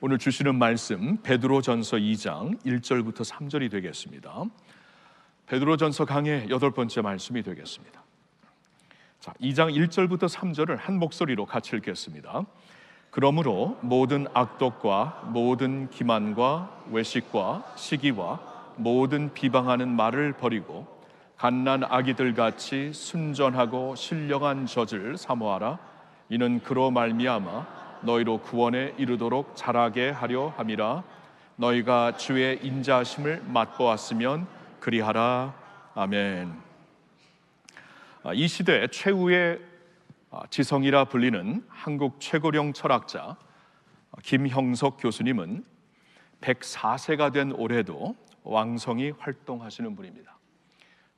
오늘 주시는 말씀 베드로전서 2장 1절부터 3절이 되겠습니다. 베드로전서 강의 8번째 말씀이 되겠습니다. 자, 2장 1절부터 3절을 한 목소리로 같이 읽겠습니다. 그러므로 모든 악독과 모든 기만과 외식과 시기와 모든 비방하는 말을 버리고 갓난 아기들 같이 순전하고 신령한 젖을 사모하라. 이는 그로 말미암아 너희로 구원에 이르도록 자라게 하려 함이라. 너희가 주의 인자하심을 맛보았으면 그리하라. 아멘. 이 시대 최후의 지성이라 불리는 한국 최고령 철학자 김형석 교수님은 104세가 된 올해도 왕성히 활동하시는 분입니다.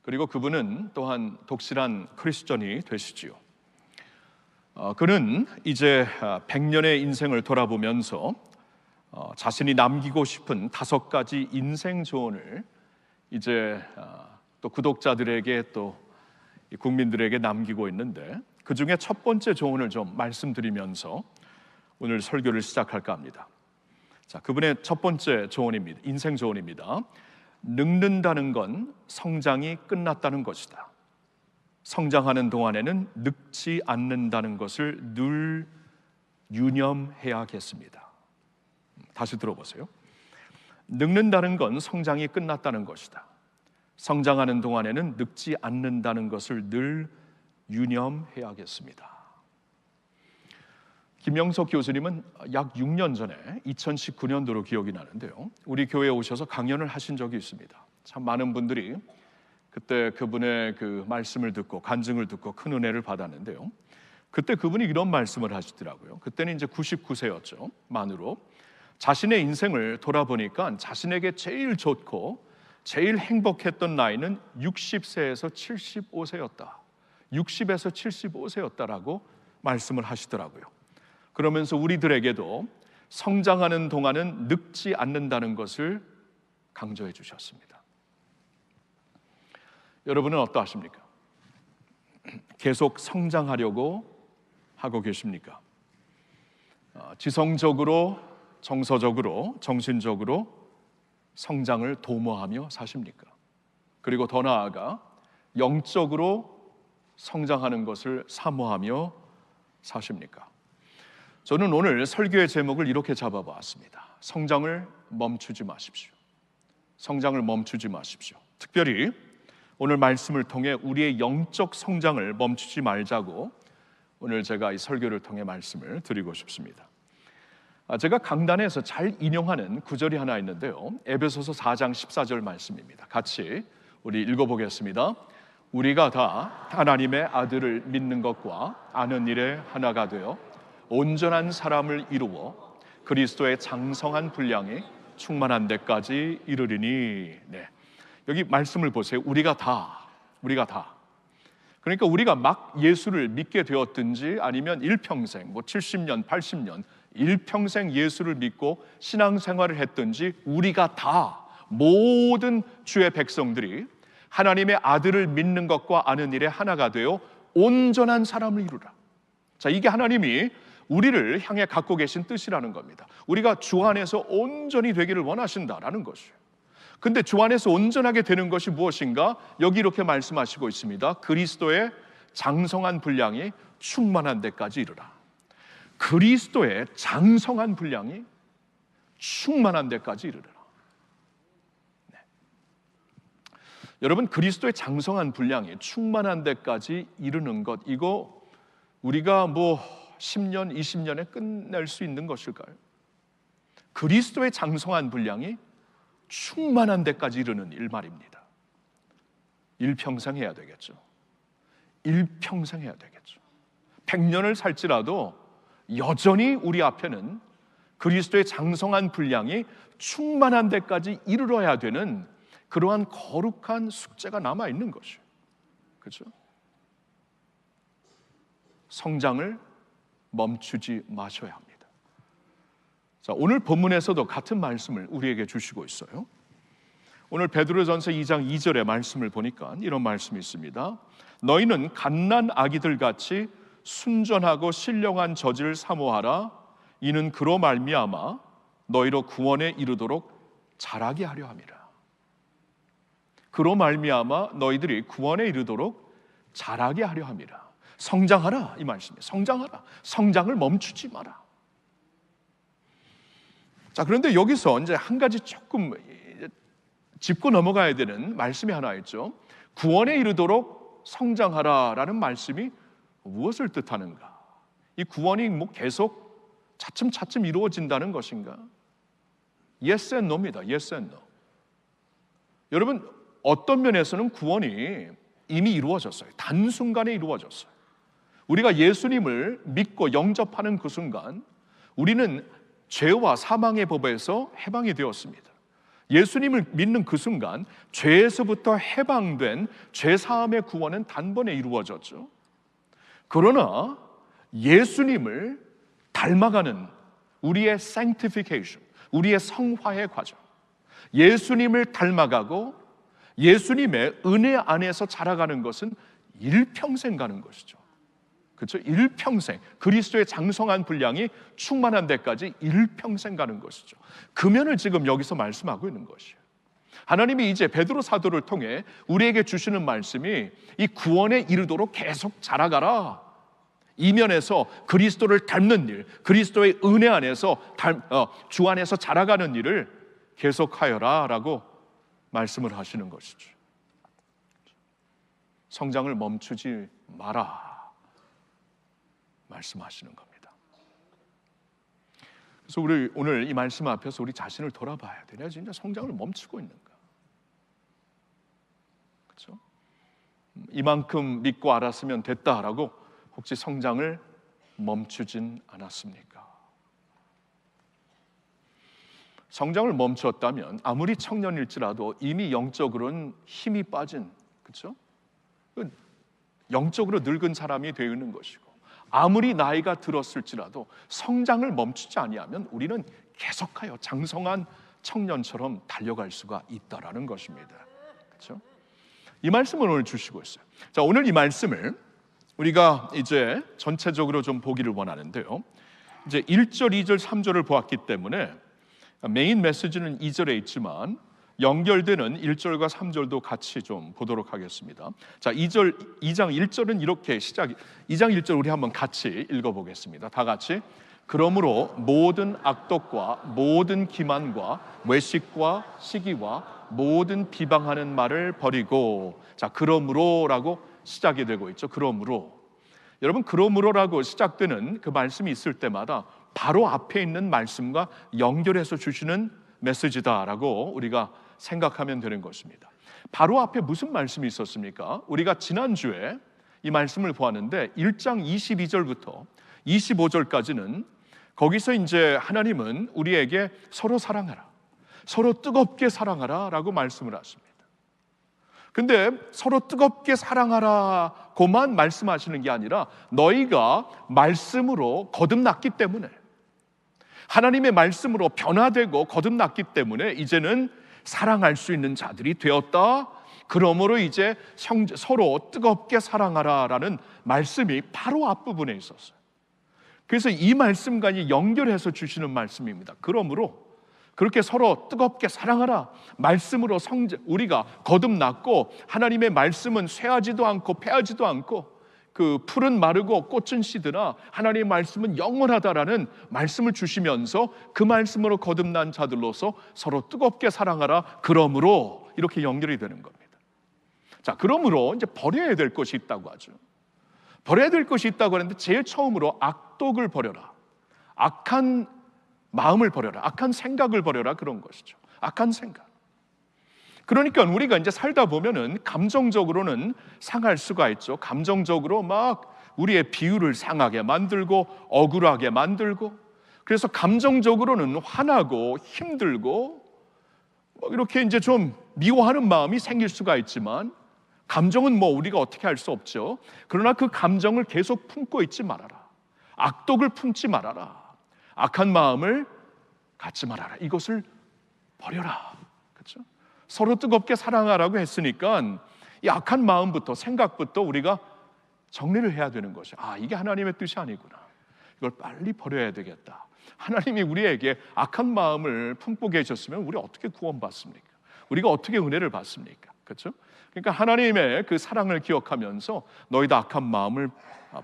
그리고 그분은 또한 독실한 크리스천이 되시지요. 그는 이제 100년의 인생을 돌아보면서 자신이 남기고 싶은 5가지 인생 조언을 이제 또 구독자들에게 또 국민들에게 남기고 있는데, 그 중에 첫 번째 조언을 좀 말씀드리면서 오늘 설교를 시작할까 합니다. 자, 그분의 첫 번째 조언입니다. 인생 조언입니다. 늙는다는 건 성장이 끝났다는 것이다. 성장하는 동안에는 늙지 않는다는 것을 늘 유념해야겠습니다. 다시 들어보세요. 늙는다는 건 성장이 끝났다는 것이다. 성장하는 동안에는 늙지 않는다는 것을 늘 유념해야겠습니다. 김영석 교수님은 약 6년 전에 2019년도로 기억이 나는데요, 우리 교회에 오셔서 강연을 하신 적이 있습니다. 참 많은 분들이 그때 그분의 그 말씀을 듣고 간증을 듣고 큰 은혜를 받았는데요, 그때 그분이 이런 말씀을 하시더라고요. 그때는 이제 99세였죠. 만으로 자신의 인생을 돌아보니까 자신에게 제일 좋고 제일 행복했던 나이는 60세에서 75세였다. 60에서 75세였다라고 말씀을 하시더라고요. 그러면서 우리들에게도 성장하는 동안은 늙지 않는다는 것을 강조해 주셨습니다. 여러분은 어떠하십니까? 계속 성장하려고 하고 계십니까? 지성적으로, 정서적으로, 정신적으로 성장을 도모하며 사십니까? 그리고 더 나아가 영적으로 성장하는 것을 사모하며 사십니까? 저는 오늘 설교의 제목을 이렇게 잡아봤습니다. 성장을 멈추지 마십시오. 성장을 멈추지 마십시오. 특별히 오늘 말씀을 통해 우리의 영적 성장을 멈추지 말자고 오늘 제가 이 설교를 통해 말씀을 드리고 싶습니다. 제가 강단에서 잘 인용하는 구절이 하나 있는데요, 에베소서 4장 14절 말씀입니다. 같이 우리 읽어보겠습니다. 우리가 다 하나님의 아들을 믿는 것과 아는 일에 하나가 되어 온전한 사람을 이루어 그리스도의 장성한 분량이 충만한 데까지 이르리니. 네. 여기 말씀을 보세요. 우리가 다. 그러니까 우리가 막 예수를 믿게 되었든지 아니면 일평생 70년, 80년 일평생 예수를 믿고 신앙생활을 했든지 우리가 다, 모든 주의 백성들이 하나님의 아들을 믿는 것과 아는 일에 하나가 되어 온전한 사람을 이루라. 자, 이게 하나님이 우리를 향해 갖고 계신 뜻이라는 겁니다. 우리가 주 안에서 온전히 되기를 원하신다라는 것이에요. 근데 주 안에서 온전하게 되는 것이 무엇인가? 여기 이렇게 말씀하시고 있습니다. 그리스도의 장성한 분량이 충만한 데까지 이르라. 그리스도의 장성한 분량이 충만한 데까지 이르라. 네. 여러분, 그리스도의 장성한 분량이 충만한 데까지 이르는 것, 이거 우리가 10년, 20년에 끝낼 수 있는 것일까요? 그리스도의 장성한 분량이 충만한 데까지 이르는 일 말입니다. 일평생 해야 되겠죠. 일평생 해야 되겠죠. 100년을 살지라도 여전히 우리 앞에는 그리스도의 장성한 분량이 충만한 데까지 이르러야 되는 그러한 거룩한 숙제가 남아 있는 것이에요. 그렇죠? 성장을 멈추지 마셔야 합니다. 자, 오늘 본문에서도 같은 말씀을 우리에게 주시고 있어요. 오늘 베드로전서 2장 2절의 말씀을 보니까 이런 말씀이 있습니다. 너희는 갓난 아기들 같이 순전하고 신령한 젖을 사모하라. 이는 그로 말미암아 너희로 구원에 이르도록 자라게 하려 함이라. 그로 말미암아 너희들이 구원에 이르도록 자라게 하려 함이라. 성장하라, 이 말씀이에요. 성장하라. 성장을 멈추지 마라. 자, 그런데 여기서 이제 한 가지 조금 짚고 넘어가야 되는 말씀이 하나 있죠. 구원에 이르도록 성장하라라는 말씀이 무엇을 뜻하는가? 이 구원이 뭐 계속 차츰차츰 이루어진다는 것인가? Yes and no입니다. Yes and no. 여러분, 어떤 면에서는 구원이 이미 이루어졌어요. 단순간에 이루어졌어요. 우리가 예수님을 믿고 영접하는 그 순간 우리는 죄와 사망의 법에서 해방이 되었습니다. 예수님을 믿는 그 순간 죄에서부터 해방된 죄사함의 구원은 단번에 이루어졌죠. 그러나 예수님을 닮아가는 우리의 sanctification, 우리의 성화의 과정, 예수님을 닮아가고 예수님의 은혜 안에서 자라가는 것은 일평생 가는 것이죠. 그렇죠? 일평생 그리스도의 장성한 분량이 충만한 데까지 일평생 가는 것이죠. 그 면을 지금 여기서 말씀하고 있는 것이에요. 하나님이 이제 베드로 사도를 통해 우리에게 주시는 말씀이 이 구원에 이르도록 계속 자라가라. 이 면에서 그리스도를 닮는 일, 그리스도의 은혜 안에서 주 안에서 자라가는 일을 계속하여라 라고 말씀을 하시는 것이죠. 성장을 멈추지 마라 말씀하시는 겁니다. 그래서 우리 오늘 이 말씀 앞에서 우리 자신을 돌아봐야 돼. 내가 진짜 성장을 멈추고 있는가? 그렇죠? 이만큼 믿고 알았으면 됐다라고 혹시 성장을 멈추진 않았습니까? 성장을 멈췄다면 아무리 청년일지라도 이미 영적으로는 힘이 빠진, 그렇죠? 영적으로 늙은 사람이 되는 것이고, 아무리 나이가 들었을지라도 성장을 멈추지 아니하면 우리는 계속하여 장성한 청년처럼 달려갈 수가 있다라는 것입니다. 그렇죠? 이 말씀을 오늘 주시고 있어요. 자, 오늘 이 말씀을 우리가 이제 전체적으로 좀 보기를 원하는데요. 이제 1절, 2절, 3절을 보았기 때문에 메인 메시지는 2절에 있지만 연결되는 1절과 3절도 같이 좀 보도록 하겠습니다. 자, 2장 1절은 이렇게 2장 1절 우리 한번 같이 읽어보겠습니다. 다 같이. 그러므로 모든 악독과 모든 기만과 외식과 시기와 모든 비방하는 말을 버리고, 자, 그러므로라고 시작이 되고 있죠. 그러므로. 여러분, 그러므로라고 시작되는 그 말씀이 있을 때마다 바로 앞에 있는 말씀과 연결해서 주시는 메시지다라고 우리가 생각하면 되는 것입니다. 바로 앞에 무슨 말씀이 있었습니까? 우리가 지난주에 이 말씀을 보았는데 1장 22절부터 25절까지는 거기서 이제 하나님은 우리에게 서로 사랑하라, 서로 뜨겁게 사랑하라 라고 말씀을 하십니다. 근데 서로 뜨겁게 사랑하라고만 말씀하시는 게 아니라 너희가 말씀으로 거듭났기 때문에, 하나님의 말씀으로 변화되고 거듭났기 때문에 이제는 사랑할 수 있는 자들이 되었다. 그러므로 이제 서로 뜨겁게 사랑하라라는 말씀이 바로 앞부분에 있었어요. 그래서 이 말씀과 연결해서 주시는 말씀입니다. 그러므로 그렇게 서로 뜨겁게 사랑하라 말씀으로 우리가 거듭났고, 하나님의 말씀은 쇠하지도 않고 패하지도 않고 그 풀은 마르고 꽃은 시드나 하나님의 말씀은 영원하다라는 말씀을 주시면서 그 말씀으로 거듭난 자들로서 서로 뜨겁게 사랑하라. 그러므로 이렇게 연결이 되는 겁니다. 자, 그러므로 이제 버려야 될 것이 있다고 하죠. 버려야 될 것이 있다고 하는데 제일 처음으로 악독을 버려라, 악한 마음을 버려라, 악한 생각을 버려라, 그런 것이죠. 악한 생각. 그러니까 우리가 이제 살다 보면은 감정적으로는 상할 수가 있죠. 감정적으로 막 우리의 비율을 상하게 만들고 억울하게 만들고, 그래서 감정적으로는 화나고 힘들고 이렇게 이제 좀 미워하는 마음이 생길 수가 있지만, 감정은 뭐 우리가 어떻게 할 수 없죠. 그러나 그 감정을 계속 품고 있지 말아라. 악독을 품지 말아라. 악한 마음을 갖지 말아라. 이것을 버려라. 그렇죠? 서로 뜨겁게 사랑하라고 했으니까 이 악한 마음부터, 생각부터 우리가 정리를 해야 되는 것이죠. 아, 이게 하나님의 뜻이 아니구나. 이걸 빨리 버려야 되겠다. 하나님이 우리에게 악한 마음을 품고 계셨으면 우리 어떻게 구원받습니까? 우리가 어떻게 은혜를 받습니까? 그렇죠? 그러니까 하나님의 그 사랑을 기억하면서 너희도 악한 마음을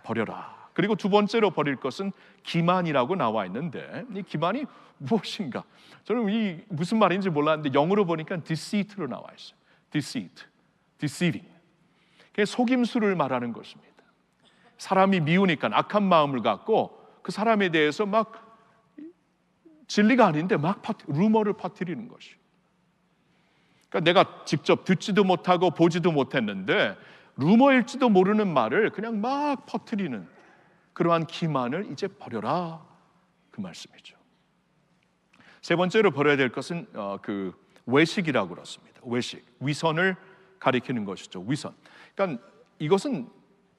버려라. 그리고 두 번째로 버릴 것은 기만이라고 나와 있는데, 이 기만이 무엇인가? 저는 이 무슨 말인지 몰랐는데 영어로 보니까 deceit로 나와 있어요. deceit, deceiving. 그게 속임수를 말하는 것입니다. 사람이 미우니까 악한 마음을 갖고 그 사람에 대해서 막 진리가 아닌데 막 루머를 퍼뜨리는 것이. 그러니까 내가 직접 듣지도 못하고 보지도 못했는데 루머일지도 모르는 말을 그냥 막 퍼뜨리는 그러한 기만을 이제 버려라, 그 말씀이죠. 세 번째로 버려야 될 것은 그 외식이라고 그렇습니다. 외식, 위선을 가리키는 것이죠. 위선. 그러니까 이것은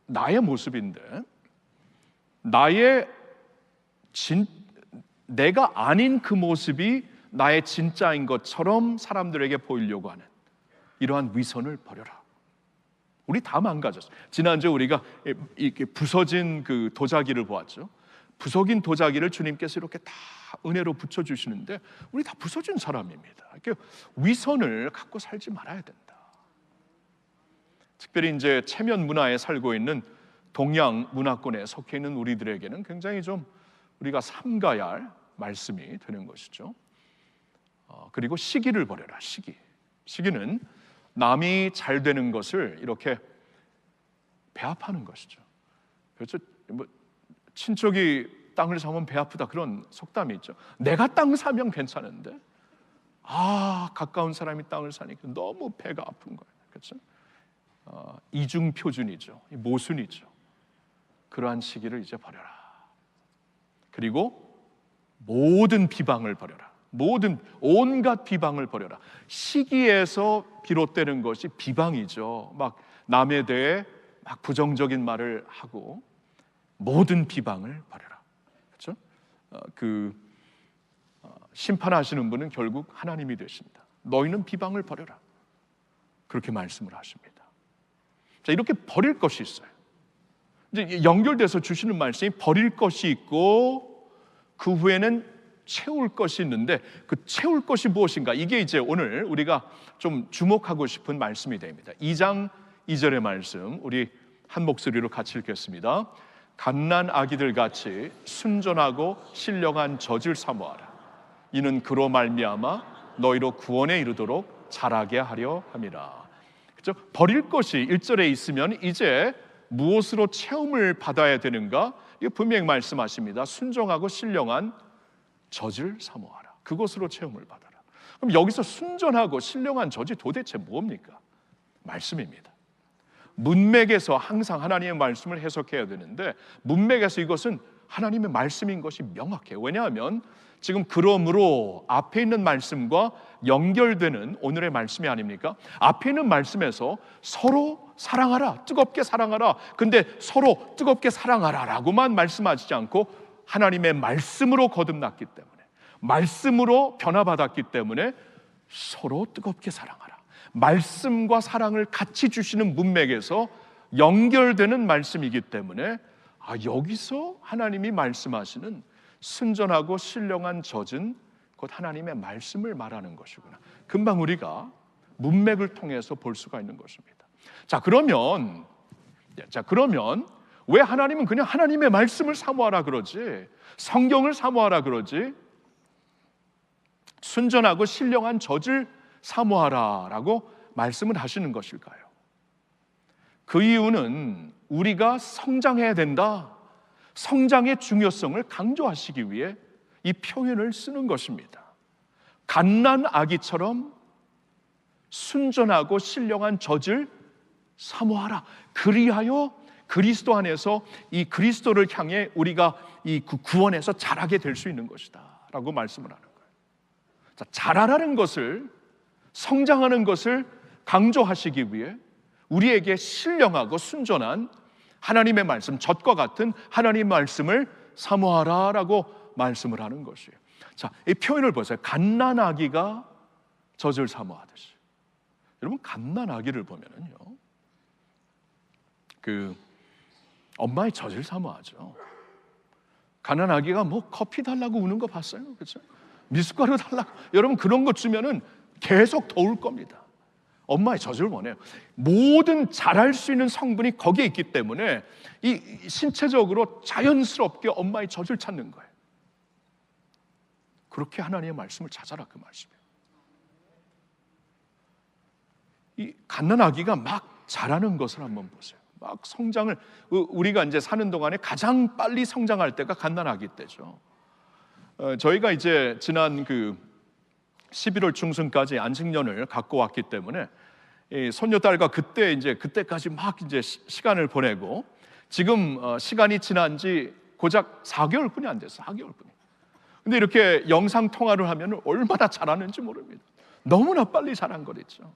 나의 모습인데 내가 아닌 그 모습이 나의 진짜인 것처럼 사람들에게 보이려고 하는 이러한 위선을 버려라. 우리 다 망가졌어요. 지난주에 우리가 이렇게 부서진 그 도자기를 보았죠. 부서진 도자기를 주님께서 이렇게 다 은혜로 붙여주시는데 우리 다 부서진 사람입니다. 이렇게 위선을 갖고 살지 말아야 된다. 특별히 이제 체면 문화에 살고 있는 동양 문화권에 속해 있는 우리들에게는 굉장히 좀 우리가 삼가야 할 말씀이 되는 것이죠. 그리고 시기를 버려라. 시기는 남이 잘 되는 것을 이렇게 배합하는 것이죠. 그렇죠? 뭐 친척이 땅을 사면 배 아프다 그런 속담이 있죠. 내가 땅 사면 괜찮은데 가까운 사람이 땅을 사니까 너무 배가 아픈 거예요. 그렇죠? 이중 표준이죠. 모순이죠. 그러한 시기를 이제 버려라. 그리고 모든 비방을 버려라. 온갖 비방을 버려라. 시기에서 비롯되는 것이 비방이죠. 막 남에 대해 막 부정적인 말을 하고 모든 비방을 버려라. 그렇죠? 심판하시는 분은 결국 하나님이 되십니다. 너희는 비방을 버려라. 그렇게 말씀을 하십니다. 자, 이렇게 버릴 것이 있어요. 이제 연결돼서 주시는 말씀이 버릴 것이 있고 그 후에는 채울 것이 있는데 그 채울 것이 무엇인가? 이게 이제 오늘 우리가 좀 주목하고 싶은 말씀이 됩니다. 2장 2절의 말씀 우리 한 목소리로 같이 읽겠습니다. 갓난 아기들 같이 순전하고 신령한 젖을 사모하라. 이는 그로 말미암아 너희로 구원에 이르도록 자라게 하려 함이라. 그렇죠? 버릴 것이 1절에 있으면 이제 무엇으로 체험을 받아야 되는가? 이거 분명히 말씀하십니다. 순종하고 신령한 젖을 사모하라. 그것으로 체험을 받아라. 그럼 여기서 순전하고 신령한 젖이 도대체 뭡니까? 말씀입니다. 문맥에서 항상 하나님의 말씀을 해석해야 되는데 문맥에서 이것은 하나님의 말씀인 것이 명확해요. 왜냐하면 지금 그러므로 앞에 있는 말씀과 연결되는 오늘의 말씀이 아닙니까? 앞에 있는 말씀에서 서로 사랑하라, 뜨겁게 사랑하라. 근데 서로 뜨겁게 사랑하라 라고만 말씀하시지 않고 하나님의 말씀으로 거듭났기 때문에, 말씀으로 변화받았기 때문에 서로 뜨겁게 사랑하라. 말씀과 사랑을 같이 주시는 문맥에서 연결되는 말씀이기 때문에 여기서 하나님이 말씀하시는 순전하고 신령한 젖은 곧 하나님의 말씀을 말하는 것이구나. 금방 우리가 문맥을 통해서 볼 수가 있는 것입니다. 자, 그러면 왜 하나님은 그냥 하나님의 말씀을 사모하라 그러지? 성경을 사모하라 그러지? 순전하고 신령한 젖을 사모하라라고 말씀을 하시는 것일까요? 그 이유는 우리가 성장해야 된다. 성장의 중요성을 강조하시기 위해 이 표현을 쓰는 것입니다. 갓난 아기처럼 순전하고 신령한 젖을 사모하라. 그리하여 그리스도 안에서 이 그리스도를 향해 우리가 이 구원에서 자라게 될 수 있는 것이다 라고 말씀을 하는 거예요. 자, 자라라는 것을, 성장하는 것을 강조하시기 위해 우리에게 신령하고 순전한 하나님의 말씀, 젖과 같은 하나님의 말씀을 사모하라라고 말씀을 하는 것이에요. 자, 이 표현을 보세요. 갓난 아기가 젖을 사모하듯이. 여러분, 갓난 아기를 보면은요, 엄마의 젖을 사모하죠. 가난아기가 뭐 커피 달라고 우는 거 봤어요? 그렇죠? 미숫가루 달라고. 여러분 그런 거 주면은 계속 더 울 겁니다. 엄마의 젖을 원해요. 모든 자랄 수 있는 성분이 거기에 있기 때문에 이 신체적으로 자연스럽게 엄마의 젖을 찾는 거예요. 그렇게 하나님의 말씀을 찾아라, 그 말씀이에요. 이 갓난아기가 막 자라는 것을 한번 보세요. 막 성장을, 우리가 이제 사는 동안에 가장 빨리 성장할 때가 갓난아기 때죠. 저희가 이제 지난 11월 중순까지 안식년을 갖고 왔기 때문에 손녀딸과 그때까지 막 이제 시간을 보내고, 지금 시간이 지난 지 고작 4개월뿐이 안 됐어요. 4개월뿐이. 근데 이렇게 영상 통화를 하면 얼마나 잘하는지 모릅니다. 너무나 빨리 자란 거랬죠.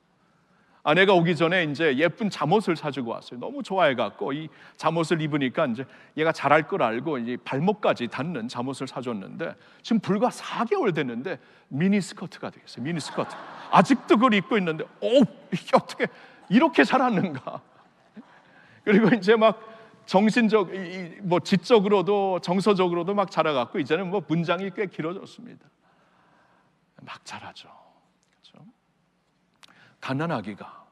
아내가 오기 전에 이제 예쁜 잠옷을 사주고 왔어요. 너무 좋아해갖고 이 잠옷을 입으니까 이제 얘가 잘할 걸 알고 이제 발목까지 닿는 잠옷을 사줬는데, 지금 불과 4개월 됐는데 미니스커트가 되겠어요. 미니스커트. 아직도 그걸 입고 있는데, 이게 어떻게 이렇게 자랐는가? 그리고 이제 막 뭐 지적으로도 정서적으로도 막 자라갖고 이제는 뭐 문장이 꽤 길어졌습니다. 막 자라죠. 그렇죠? 갓난아기가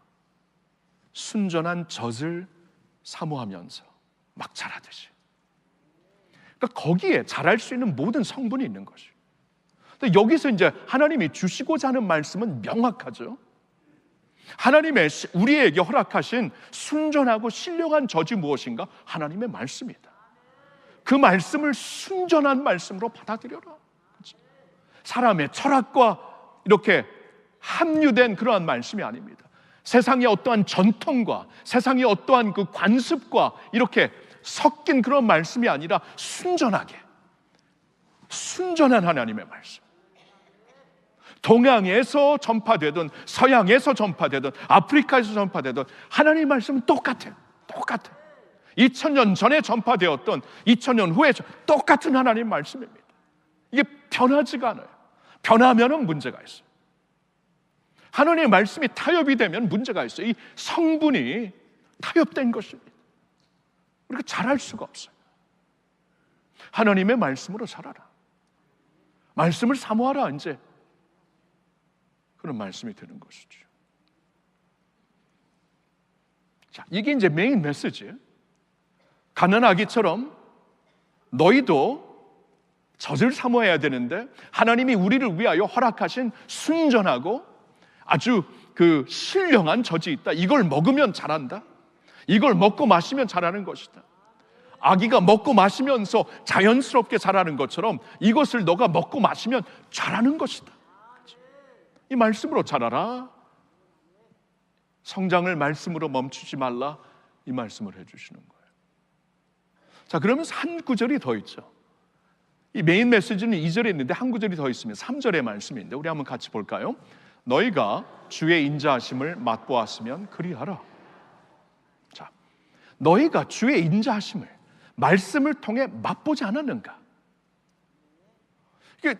순전한 젖을 사모하면서 막 자라듯이, 그러니까 거기에 자랄 수 있는 모든 성분이 있는 것이에요. 근데 여기서 이제 하나님이 주시고자 하는 말씀은 명확하죠. 하나님의 우리에게 허락하신 순전하고 신령한 젖이 무엇인가? 하나님의 말씀이다. 그 말씀을 순전한 말씀으로 받아들여라. 그렇죠? 사람의 철학과 이렇게 함유된 그러한 말씀이 아닙니다. 세상의 어떠한 전통과 세상의 어떠한 그 관습과 이렇게 섞인 그런 말씀이 아니라 순전하게, 순전한 하나님의 말씀. 동양에서 전파되든 서양에서 전파되든 아프리카에서 전파되든 하나님의 말씀은 똑같아요. 2000년 전에 전파되었던 2000년 후에 똑같은 하나님의 말씀입니다. 이게 변하지가 않아요. 변하면은 문제가 있어요. 하나님의 말씀이 타협이 되면 문제가 있어요. 이 성분이 타협된 것입니다. 우리가 잘할 수가 없어요. 하나님의 말씀으로 살아라. 말씀을 사모하라. 이제 그런 말씀이 되는 것이죠. 자, 이게 이제 메인 메시지예요. 갓난아기처럼 너희도 젖을 사모해야 되는데, 하나님이 우리를 위하여 허락하신 순전하고 아주 그 신령한 젖이 있다. 이걸 먹으면 자란다. 이걸 먹고 마시면 자라는 것이다. 아기가 먹고 마시면서 자연스럽게 자라는 것처럼 이것을 너가 먹고 마시면 자라는 것이다. 이 말씀으로 자라라. 성장을 말씀으로 멈추지 말라. 이 말씀을 해주시는 거예요. 자, 그러면서 한 구절이 더 있죠. 이 메인 메시지는 2절에 있는데 한 구절이 더 있으면 3절의 말씀인데, 우리 한번 같이 볼까요? 너희가 주의 인자하심을 맛보았으면 그리하라. 자, 너희가 주의 인자하심을 말씀을 통해 맛보지 않았는가? 이게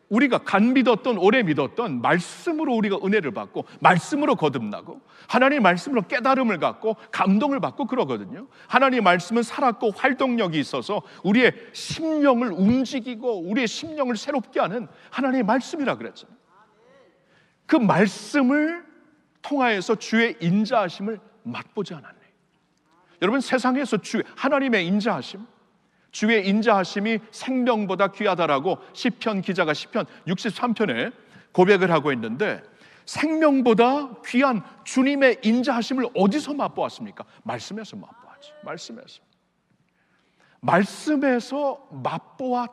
우리가 간 믿었던, 오래 믿었던 말씀으로 우리가 은혜를 받고 말씀으로 거듭나고 하나님의 말씀으로 깨달음을 갖고 감동을 받고 그러거든요. 하나님의 말씀은 살았고 활동력이 있어서 우리의 심령을 움직이고 우리의 심령을 새롭게 하는 하나님의 말씀이라 그랬잖아요. 그 말씀을 통하여서 주의 인자하심을 맛보지 않았네. 여러분, 세상에서 하나님의 인자하심, 주의 인자하심이 생명보다 귀하다라고 시편 기자가 시편 63편에 고백을 하고 있는데, 생명보다 귀한 주님의 인자하심을 어디서 맛보았습니까? 말씀에서 맛보았지. 말씀에서 맛보았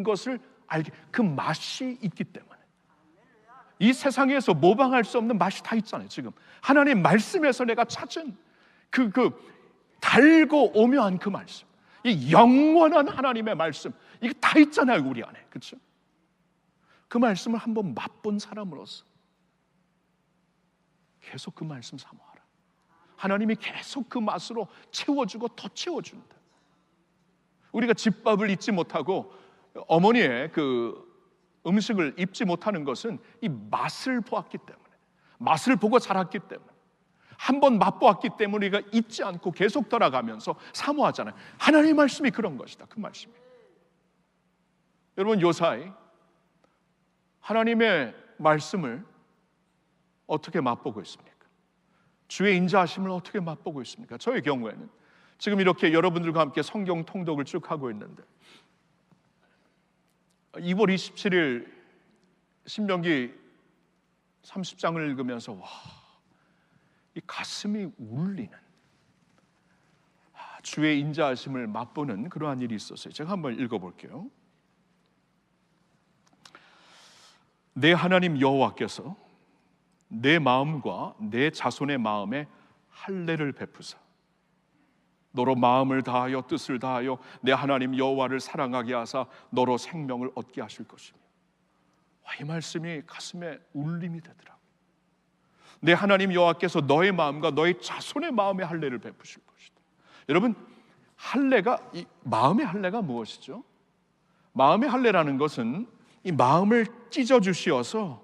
것을 알게, 그 맛이 있기 때문에. 이 세상에서 모방할 수 없는 맛이 다 있잖아요. 지금 하나님 말씀에서 내가 찾은 그 달고 오묘한 그 말씀, 이 영원한 하나님의 말씀, 이게 다 있잖아요, 우리 안에. 그렇죠? 그 말씀을 한번 맛본 사람으로서 계속 그 말씀 사모하라. 하나님이 계속 그 맛으로 채워주고 더 채워준다. 우리가 집밥을 잊지 못하고 어머니의 그 음식을 잊지 못하는 것은 이 맛을 보았기 때문에, 맛을 보고 자랐기 때문에, 한번 맛보았기 때문에 우리가 잊지 않고 계속 돌아가면서 사모하잖아요. 하나님의 말씀이 그런 것이다. 그 말씀이. 여러분, 요사이 하나님의 말씀을 어떻게 맛보고 있습니까? 주의 인자하심을 어떻게 맛보고 있습니까? 저의 경우에는 지금 이렇게 여러분들과 함께 성경 통독을 쭉 하고 있는데 2월 27일 신명기 30장을 읽으면서 이 가슴이 울리는 주의 인자하심을 맛보는 그러한 일이 있었어요. 제가 한번 읽어볼게요. 내 하나님 여호와께서 내 마음과 내 자손의 마음에 할례를 베푸사 너로 마음을 다하여 뜻을 다하여 내 하나님 여호와를 사랑하게 하사 너로 생명을 얻게 하실 것이며. 이 말씀이 가슴에 울림이 되더라고요. 내 하나님 여호와께서 너의 마음과 너의 자손의 마음에 할례를 베푸실 것이다. 여러분, 할례가, 이 마음의 할례가 무엇이죠? 마음의 할례라는 것은 이 마음을 찢어 주시어서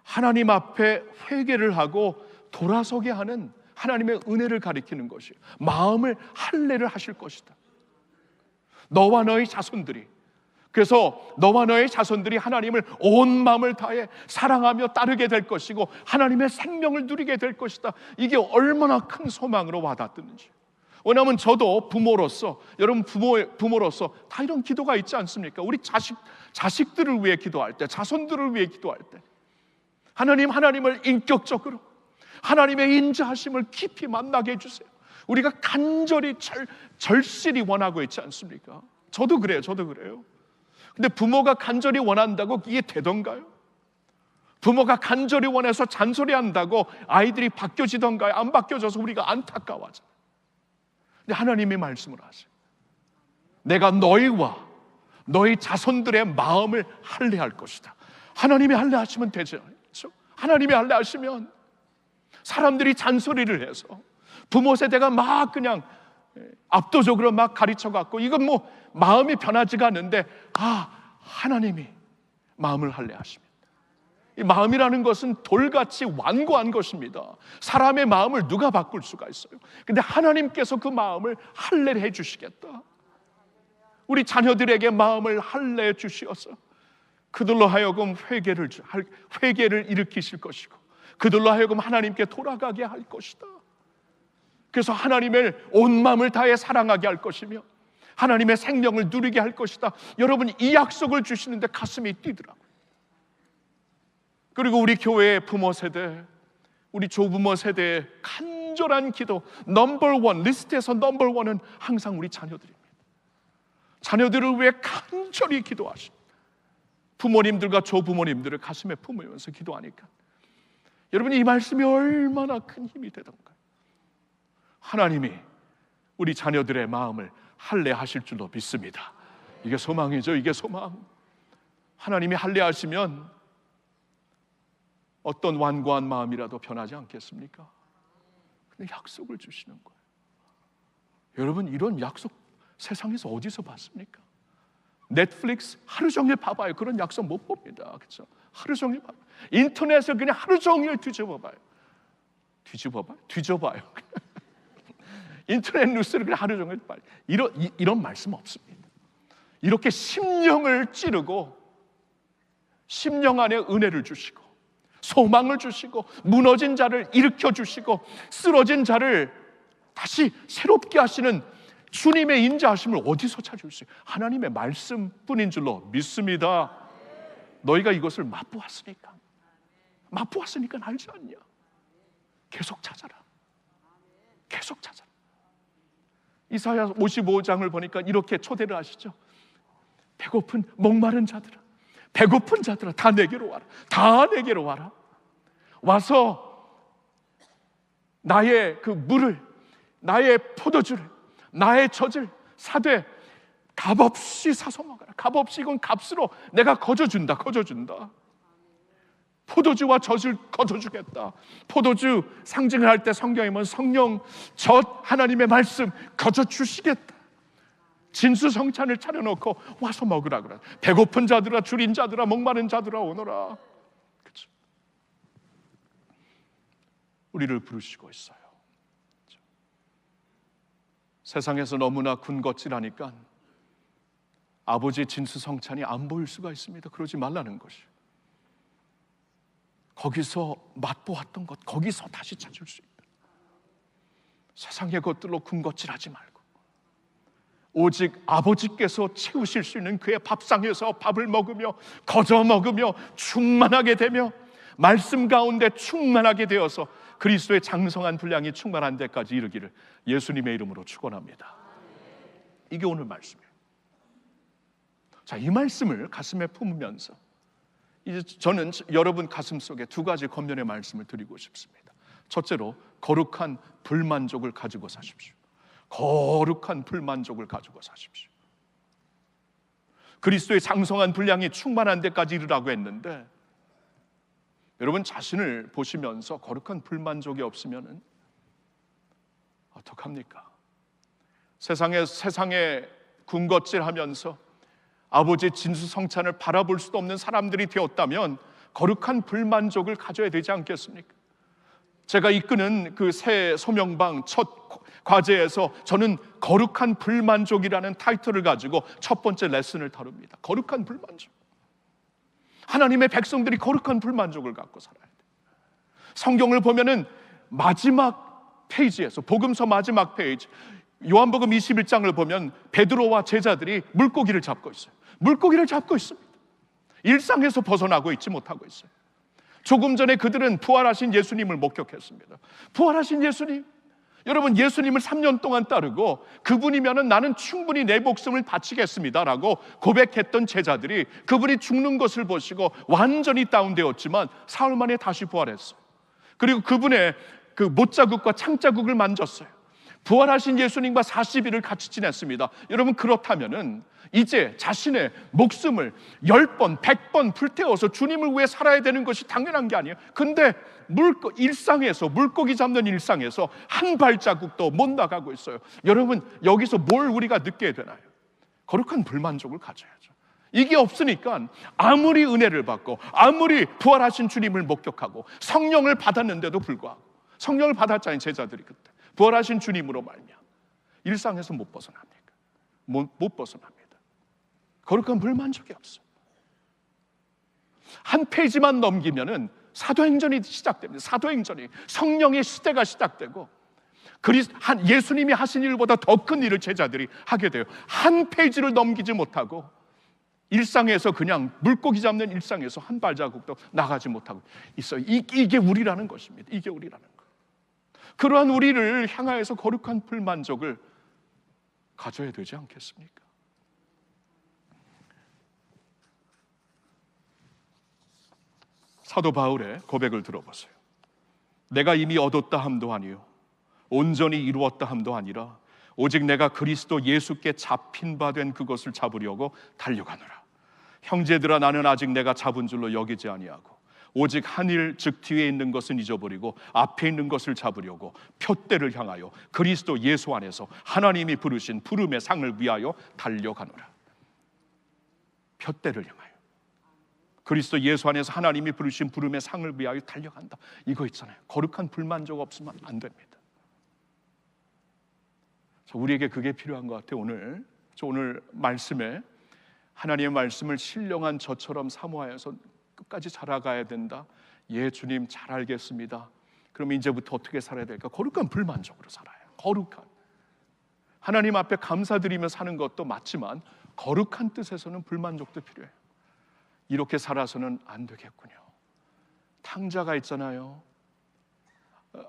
하나님 앞에 회개를 하고 돌아서게 하는 하나님의 은혜를 가리키는 것이에요. 마음을 할례를 하실 것이다. 너와 너의 자손들이, 그래서 너와 너의 자손들이 하나님을 온 마음을 다해 사랑하며 따르게 될 것이고 하나님의 생명을 누리게 될 것이다. 이게 얼마나 큰 소망으로 와닿았는지. 왜냐하면 저도 부모로서, 여러분 부모로서 다 이런 기도가 있지 않습니까? 우리 자식들을 위해 기도할 때, 자손들을 위해 기도할 때 하나님을 인격적으로 하나님의 인자하심을 깊이 만나게 해주세요. 우리가 간절히 절실히 원하고 있지 않습니까? 저도 그래요. 근데 부모가 간절히 원한다고 이게 되던가요? 부모가 간절히 원해서 잔소리한다고 아이들이 바뀌어지던가요? 안 바뀌어져서 우리가 안타까워하잖아요. 근데 하나님이 말씀을 하세요. 내가 너희와 너희 자손들의 마음을 할례할 것이다. 하나님이 할례하시면 되죠. 하나님이 할례하시면 사람들이 잔소리를 해서 부모 세대가 막 그냥 압도적으로 막 가르쳐갖고 이건 뭐 마음이 변하지가 않는데 하나님이 마음을 할례하십니다. 이 마음이라는 것은 돌같이 완고한 것입니다. 사람의 마음을 누가 바꿀 수가 있어요? 근데 하나님께서 그 마음을 할례를 해주시겠다. 우리 자녀들에게 마음을 할례해 주시어서 그들로 하여금 회개를 일으키실 것이고 그들로 하여금 하나님께 돌아가게 할 것이다. 그래서 하나님을 온 마음을 다해 사랑하게 할 것이며 하나님의 생명을 누리게 할 것이다. 여러분, 이 약속을 주시는데 가슴이 뛰더라고요. 그리고 우리 교회의 부모 세대, 우리 조부모 세대의 간절한 기도 넘버1, 리스트에서 넘버1은 항상 우리 자녀들입니다. 자녀들을 위해 간절히 기도하십니다. 부모님들과 조부모님들을 가슴에 품으면서 기도하니까 여러분, 이 말씀이 얼마나 큰 힘이 되던가요? 하나님이 우리 자녀들의 마음을 할례하실 줄로 믿습니다. 이게 소망이죠. 이게 소망. 하나님이 할례하시면 어떤 완고한 마음이라도 변하지 않겠습니까? 근데 약속을 주시는 거예요. 여러분, 이런 약속 세상에서 어디서 봤습니까? 넷플릭스 하루 종일 봐봐요. 그런 약속 못 봅니다. 그렇죠? 하루 종일 봐요. 인터넷을 그냥 하루 종일 뒤져봐요. 인터넷 뉴스를 그냥 하루 종일 봐요. 이런 말씀 없습니다. 이렇게 심령을 찌르고 심령 안에 은혜를 주시고 소망을 주시고 무너진 자를 일으켜 주시고 쓰러진 자를 다시 새롭게 하시는 주님의 인자하심을 어디서 찾을 수 있어요? 하나님의 말씀뿐인 줄로 믿습니다. 너희가 이것을 맛보았으니까 알지 않냐? 계속 찾아라. 이사야 55장을 보니까 이렇게 초대를 하시죠. 배고픈 목마른 자들아, 다 내게로 와라. 와서 나의 그 물을, 나의 포도주를, 나의 젖을 사되 값없이 사서 먹어라. 값없이, 이건 값으로 내가 거저준다. 포도주와 젖을 거저주겠다. 포도주 상징을 할 때 성경에 보면 성령, 젖, 하나님의 말씀 거저주시겠다. 진수성찬을 차려놓고 와서 먹으라 그래. 배고픈 자들아, 줄인 자들아, 목마른 자들아 오너라. 그렇죠? 우리를 부르시고 있어요. 세상에서 너무나 군것질하니까 아버지의 진수성찬이 안 보일 수가 있습니다. 그러지 말라는 것이. 거기서 맛보았던 것, 거기서 다시 찾을 수 있다. 세상의 것들로 군것질하지 말고 오직 아버지께서 채우실 수 있는 그의 밥상에서 밥을 먹으며 거저 먹으며 충만하게 되며 말씀 가운데 충만하게 되어서 그리스도의 장성한 분량이 충만한 데까지 이르기를 예수님의 이름으로 축원합니다. 이게 오늘 말씀이에요. 자, 이 말씀을 가슴에 품으면서 이제 저는 여러분 가슴 속에 두 가지 권면의 말씀을 드리고 싶습니다. 첫째로 거룩한 불만족을 가지고 사십시오. 거룩한 불만족을 가지고 사십시오. 그리스도의 장성한 분량이 충만한 데까지 이르라고 했는데 여러분 자신을 보시면서 거룩한 불만족이 없으면 어떡합니까? 세상에 군것질하면서 아버지의 진수성찬을 바라볼 수도 없는 사람들이 되었다면 거룩한 불만족을 가져야 되지 않겠습니까? 제가 이끄는 그 새 소명방 첫 과제에서 저는 거룩한 불만족이라는 타이틀을 가지고 첫 번째 레슨을 다룹니다. 거룩한 불만족. 하나님의 백성들이 거룩한 불만족을 갖고 살아야 돼요. 성경을 보면은 마지막 페이지에서 복음서 마지막 페이지 요한복음 21장을 보면 베드로와 제자들이 물고기를 잡고 있어요. 물고기를 잡고 있습니다. 일상에서 벗어나고 있지 못하고 있어요. 조금 전에 그들은 부활하신 예수님을 목격했습니다. 부활하신 예수님, 여러분 예수님을 3년 동안 따르고 그분이면은 나는 충분히 내 목숨을 바치겠습니다라고 고백했던 제자들이 그분이 죽는 것을 보시고 완전히 다운되었지만 사흘 만에 다시 부활했어요. 그리고 그분의 그 못자국과 창자국을 만졌어요. 부활하신 예수님과 40일을 같이 지냈습니다. 여러분 그렇다면은 이제 자신의 목숨을 10번, 100번 불태워서 주님을 위해 살아야 되는 것이 당연한 게 아니에요. 근데 일상에서 물고기 잡는 일상에서 한 발자국도 못 나가고 있어요. 여러분 여기서 뭘 우리가 느껴야 되나요? 거룩한 불만족을 가져야죠. 이게 없으니까 아무리 은혜를 받고 아무리 부활하신 주님을 목격하고 성령을 받았는데도 불구하고 성령을 받았잖아요. 제자들이 그때 부활하신 주님으로 말미암아 일상에서 못 벗어납니까? 못 벗어납니다. 거룩한 불만족이 없어. 한 페이지만 넘기면은 사도행전이 시작됩니다. 사도행전이 성령의 시대가 시작되고 예수님이 하신 일보다 더 큰 일을 제자들이 하게 돼요. 한 페이지를 넘기지 못하고 일상에서 그냥 물고기 잡는 일상에서 한 발자국도 나가지 못하고 있어요. 이게 우리라는 것입니다. 이게 우리라는 것. 그러한 우리를 향하여서 거룩한 불만족을 가져야 되지 않겠습니까? 사도 바울의 고백을 들어보세요. 내가 이미 얻었다 함도 아니요 온전히 이루었다 함도 아니라 오직 내가 그리스도 예수께 잡힌 바 된 그것을 잡으려고 달려가노라. 형제들아 나는 아직 내가 잡은 줄로 여기지 아니하고 오직 한 일 즉 뒤에 있는 것은 잊어버리고 앞에 있는 것을 잡으려고 표대를 향하여 그리스도 예수 안에서 하나님이 부르신 부름의 상을 위하여 달려가노라. 표대를 향하여 그리스도 예수 안에서 하나님이 부르신 부름의 상을 위하여 달려간다. 이거 있잖아요. 거룩한 불만족 없으면 안 됩니다. 우리에게 그게 필요한 것 같아요. 오늘 말씀에 하나님의 말씀을 신령한 저처럼 사모하여서 끝까지 살아가야 된다. 예, 주님 잘 알겠습니다. 그럼 이제부터 어떻게 살아야 될까? 거룩한 불만족으로 살아요. 거룩한 하나님 앞에 감사드리며 사는 것도 맞지만 거룩한 뜻에서는 불만족도 필요해요. 이렇게 살아서는 안 되겠군요. 탕자가 있잖아요.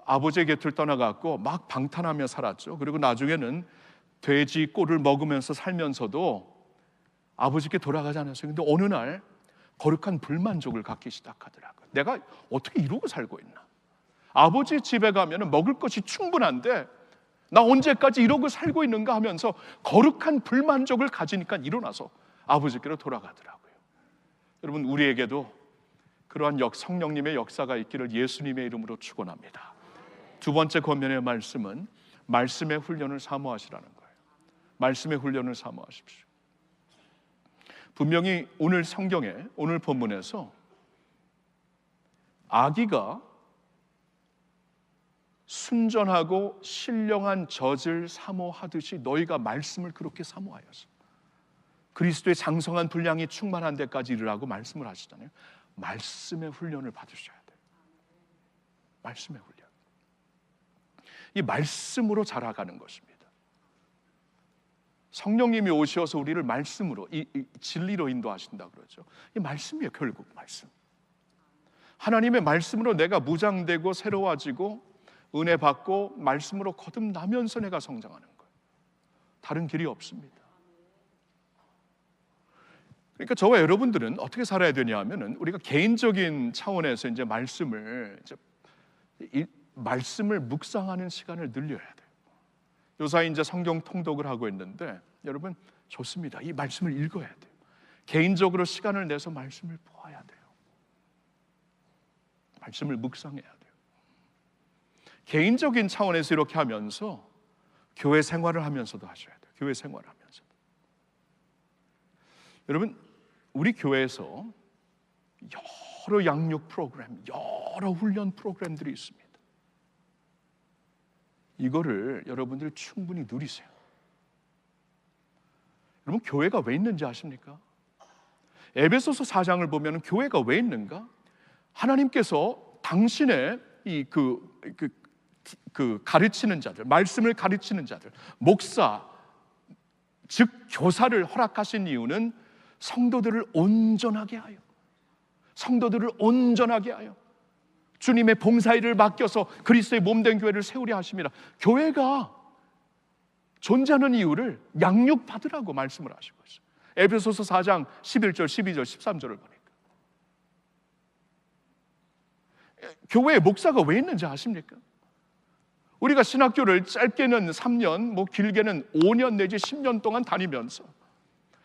아버지의 곁을 떠나갔고 막 방탕하며 살았죠. 그리고 나중에는 돼지 꼴을 먹으면서 살면서도 아버지께 돌아가지 않았어요. 근데 어느 날 거룩한 불만족을 갖기 시작하더라고요. 내가 어떻게 이러고 살고 있나? 아버지 집에 가면 먹을 것이 충분한데 나 언제까지 이러고 살고 있는가 하면서 거룩한 불만족을 가지니까 일어나서 아버지께로 돌아가더라고요. 여러분 우리에게도 그러한 성령님의 역사가 있기를 예수님의 이름으로 축원합니다. 두 번째 권면의 말씀은 말씀의 훈련을 사모하시라는 거예요. 말씀의 훈련을 사모하십시오. 분명히 오늘 성경에 오늘 본문에서 아기가 순전하고 신령한 젖을 사모하듯이 너희가 말씀을 그렇게 사모하여서 그리스도의 장성한 분량이 충만한 데까지 이르라고 말씀을 하시잖아요. 말씀의 훈련을 받으셔야 돼요. 말씀의 훈련. 이 말씀으로 자라가는 것입니다. 성령님이 오셔서 우리를 말씀으로, 이 진리로 인도하신다 그러죠. 이 말씀이에요. 결국 말씀. 하나님의 말씀으로 내가 무장되고 새로워지고 은혜 받고 말씀으로 거듭나면서 내가 성장하는 거예요. 다른 길이 없습니다. 그러니까 저와 여러분들은 어떻게 살아야 되냐 하면은, 우리가 개인적인 차원에서 이제 말씀을 묵상하는 시간을 늘려야 돼요. 요사이 이제 성경 통독을 하고 있는데, 여러분 좋습니다. 이 말씀을 읽어야 돼요. 개인적으로 시간을 내서 말씀을 보아야 돼요. 말씀을 묵상해야 돼요. 개인적인 차원에서 이렇게 하면서 교회 생활을 하면서도 하셔야 돼요. 교회 생활을 하면서도. 여러분, 우리 교회에서 여러 양육 프로그램, 여러 훈련 프로그램들이 있습니다. 이거를 여러분들 충분히 누리세요. 여러분, 교회가 왜 있는지 아십니까? 에베소서 4장을 보면 교회가 왜 있는가? 하나님께서 당신의 가르치는 자들, 말씀을 가르치는 자들, 목사, 즉 교사를 허락하신 이유는 성도들을 온전하게 하여, 성도들을 온전하게 하여 주님의 봉사일을 맡겨서 그리스도의 몸된 교회를 세우려 하십니다. 교회가 존재하는 이유를 양육받으라고 말씀을 하시고 있어요. 에베소서 4장 11절, 12절, 13절을 보니까 교회에 목사가 왜 있는지 아십니까? 우리가 신학교를 짧게는 3년, 길게는 5년 내지 10년 동안 다니면서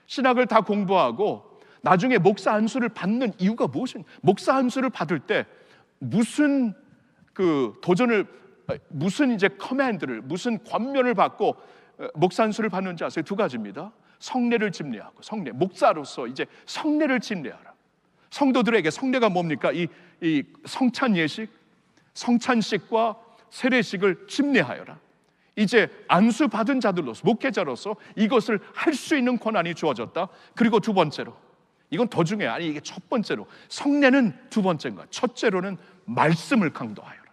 신학을 다 공부하고 나중에 목사 안수를 받는 이유가 무엇인가? 목사 안수를 받을 때 무슨 무슨 커맨드를, 무슨 권면을 받고 목사 안수를 받는지 아세요? 두 가지입니다. 성례를 집례하고, 목사로서 이제 성례를 집례하라. 성도들에게 성례가 뭡니까? 이 성찬 예식, 성찬식과 세례식을 집례하여라. 이제 안수 받은 자들로서, 목회자로서 이것을 할 수 있는 권한이 주어졌다. 그리고 두 번째로, 이건 더 중요해요. 이게 첫 번째로, 성례는 두 번째인 거야. 첫째로는 말씀을 강도하여라.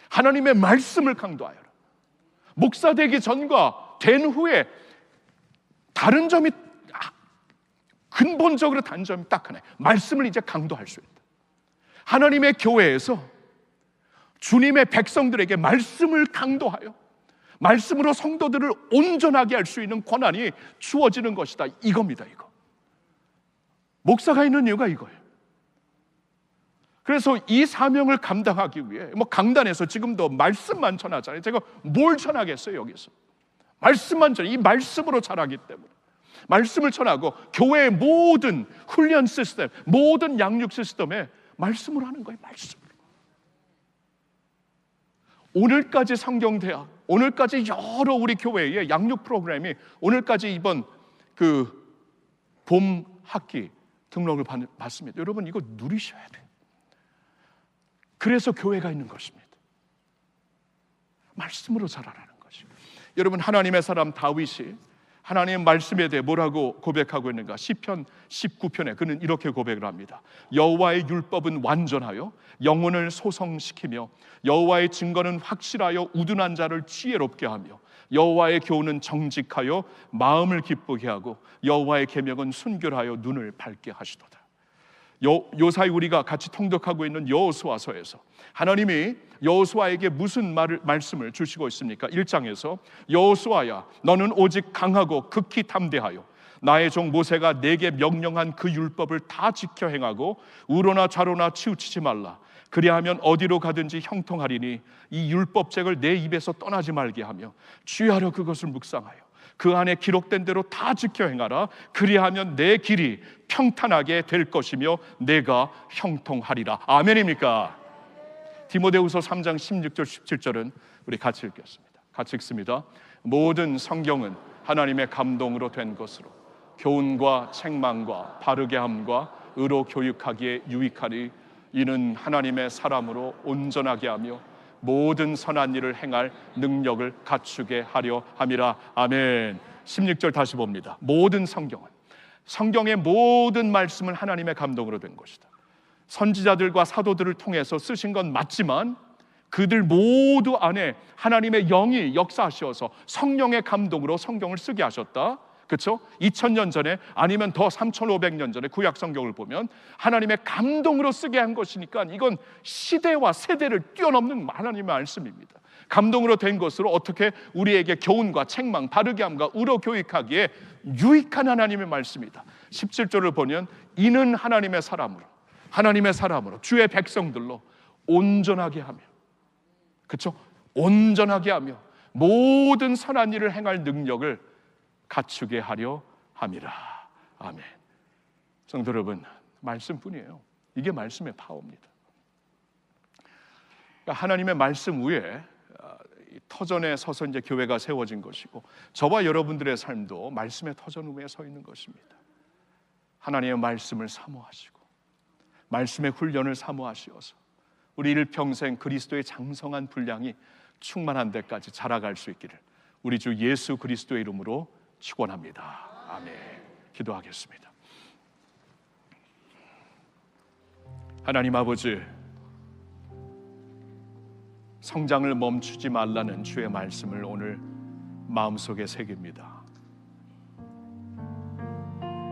하나님의 말씀을 강도하여라. 목사 되기 전과 된 후에 다른 점이, 근본적으로 다른 점이 딱 하나, 말씀을 이제 강도할 수 있다. 하나님의 교회에서 주님의 백성들에게 말씀을 강도하여 말씀으로 성도들을 온전하게 할 수 있는 권한이 주어지는 것이다. 이겁니다. 이거 목사가 있는 이유가 이거예요. 그래서 이 사명을 감당하기 위해 강단에서 지금도 말씀만 전하잖아요. 제가 뭘 전하겠어요? 여기서 말씀만 전해. 이 말씀으로 자라기 때문에 말씀을 전하고, 교회의 모든 훈련 시스템, 모든 양육 시스템에 말씀으로 하는 거예요. 말씀으로. 오늘까지 성경대학, 오늘까지 여러 우리 교회의 양육 프로그램이, 오늘까지 이번 봄 학기 등록을 받습니다. 여러분, 이거 누리셔야 돼요. 그래서 교회가 있는 것입니다. 말씀으로 자라라는 것이고. 여러분, 하나님의 사람 다윗이 하나님의 말씀에 대해 뭐라고 고백하고 있는가? 시편 19편에 그는 이렇게 고백을 합니다. 여호와의 율법은 완전하여 영혼을 소성시키며 여호와의 증거는 확실하여 우둔한 자를 지혜롭게 하며 여호와의 교훈은 정직하여 마음을 기쁘게 하고 여호와의 계명은 순결하여 눈을 밝게 하시도다. 요사이 우리가 같이 통독하고 있는 여호수아서에서 하나님이 여호수아에게 무슨 말씀을 주시고 있습니까? 1장에서 여호수아야, 너는 오직 강하고 극히 담대하여 나의 종 모세가 내게 명령한 그 율법을 다 지켜 행하고 우로나 좌로나 치우치지 말라. 그리하면 어디로 가든지 형통하리니 이 율법책을 내 입에서 떠나지 말게 하며 주야로 그것을 묵상하여 그 안에 기록된 대로 다 지켜 행하라. 그리하면 내 길이 평탄하게 될 것이며 내가 형통하리라. 아멘입니까? 디모데후서 3장 16절 17절은 우리 같이 읽겠습니다. 같이 읽습니다. 모든 성경은 하나님의 감동으로 된 것으로 교훈과 책망과 바르게 함과 의로 교육하기에 유익하니 이는 하나님의 사람으로 온전하게 하며 모든 선한 일을 행할 능력을 갖추게 하려 함이라. 아멘. 16절 다시 봅니다. 모든 성경은 성경의 모든 말씀은 하나님의 감동으로 된 것이다. 선지자들과 사도들을 통해서 쓰신 건 맞지만 그들 모두 안에 하나님의 영이 역사하셔서 성령의 감동으로 성경을 쓰게 하셨다. 그렇죠? 2000년 전에 아니면 더 3500년 전에 구약 성경을 보면 하나님의 감동으로 쓰게 한 것이니까 이건 시대와 세대를 뛰어넘는 하나님의 말씀입니다. 감동으로 된 것으로 어떻게 우리에게 교훈과 책망, 바르게 함과 의로 교육하기에 유익한 하나님의 말씀이다. 17절을 보면 이는 하나님의 사람으로 주의 백성들로 온전하게 하며, 그렇죠? 온전하게 하며 모든 선한 일을 행할 능력을 갖추게 하려 함이라. 아멘. 성도 여러분, 말씀뿐이에요. 이게 말씀의 파워입니다. 그러니까 하나님의 말씀 위에 터전에 서서 이제 교회가 세워진 것이고, 저와 여러분들의 삶도 말씀의 터전 위에 서 있는 것입니다. 하나님의 말씀을 사모하시고 말씀의 훈련을 사모하시어서 우리 일평생 그리스도의 장성한 분량이 충만한 데까지 자라갈 수 있기를 우리 주 예수 그리스도의 이름으로 축원합니다. 아멘. 기도하겠습니다. 하나님 아버지, 성장을 멈추지 말라는 주의 말씀을 오늘 마음속에 새깁니다.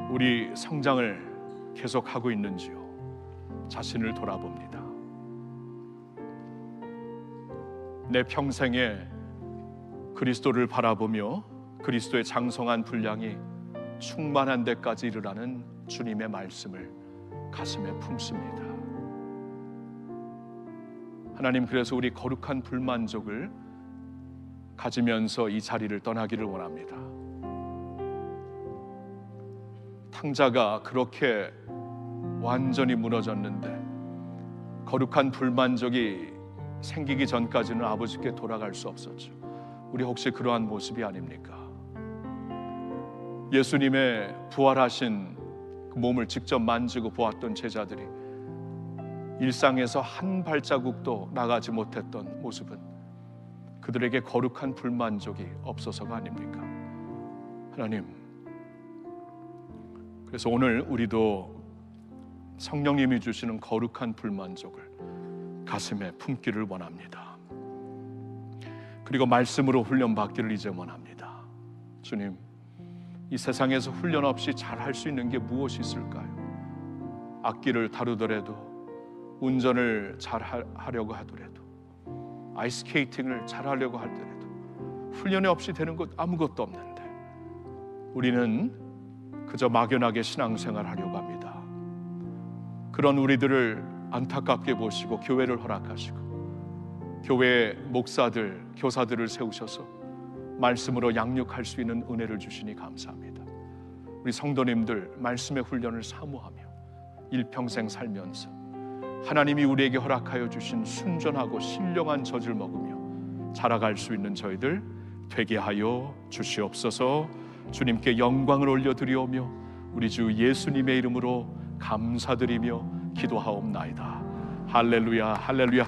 우리 성장을 계속하고 있는지요? 자신을 돌아봅니다. 내 평생에 그리스도를 바라보며 그리스도의 장성한 분량이 충만한 데까지 이르라는 주님의 말씀을 가슴에 품습니다. 하나님, 그래서 우리 거룩한 불만족을 가지면서 이 자리를 떠나기를 원합니다. 탕자가 그렇게 완전히 무너졌는데 거룩한 불만족이 생기기 전까지는 아버지께 돌아갈 수 없었죠. 우리 혹시 그러한 모습이 아닙니까? 예수님의 부활하신 그 몸을 직접 만지고 보았던 제자들이 일상에서 한 발자국도 나가지 못했던 모습은 그들에게 거룩한 불만족이 없어서가 아닙니까? 하나님, 그래서 오늘 우리도 성령님이 주시는 거룩한 불만족을 가슴에 품기를 원합니다. 그리고 말씀으로 훈련받기를 이제 원합니다. 주님, 이 세상에서 훈련 없이 잘할 수 있는 게 무엇이 있을까요? 악기를 다루더라도, 운전을 잘 하려고 하더라도, 아이스케이팅을 잘 하려고 하더라도 훈련이 없이 되는 것 아무것도 없는데 우리는 그저 막연하게 신앙생활 하려고 합니다. 그런 우리들을 안타깝게 보시고 교회를 허락하시고 교회 목사들, 교사들을 세우셔서 말씀으로 양육할 수 있는 은혜를 주시니 감사합니다. 우리 성도님들 말씀의 훈련을 사모하며 일평생 살면서 하나님이 우리에게 허락하여 주신 순전하고 신령한 젖을 먹으며 자라갈 수 있는 저희들 되게 하여 주시옵소서. 주님께 영광을 올려드리오며 우리 주 예수님의 이름으로 감사드리며 기도하옵나이다. 할렐루야, 할렐루야.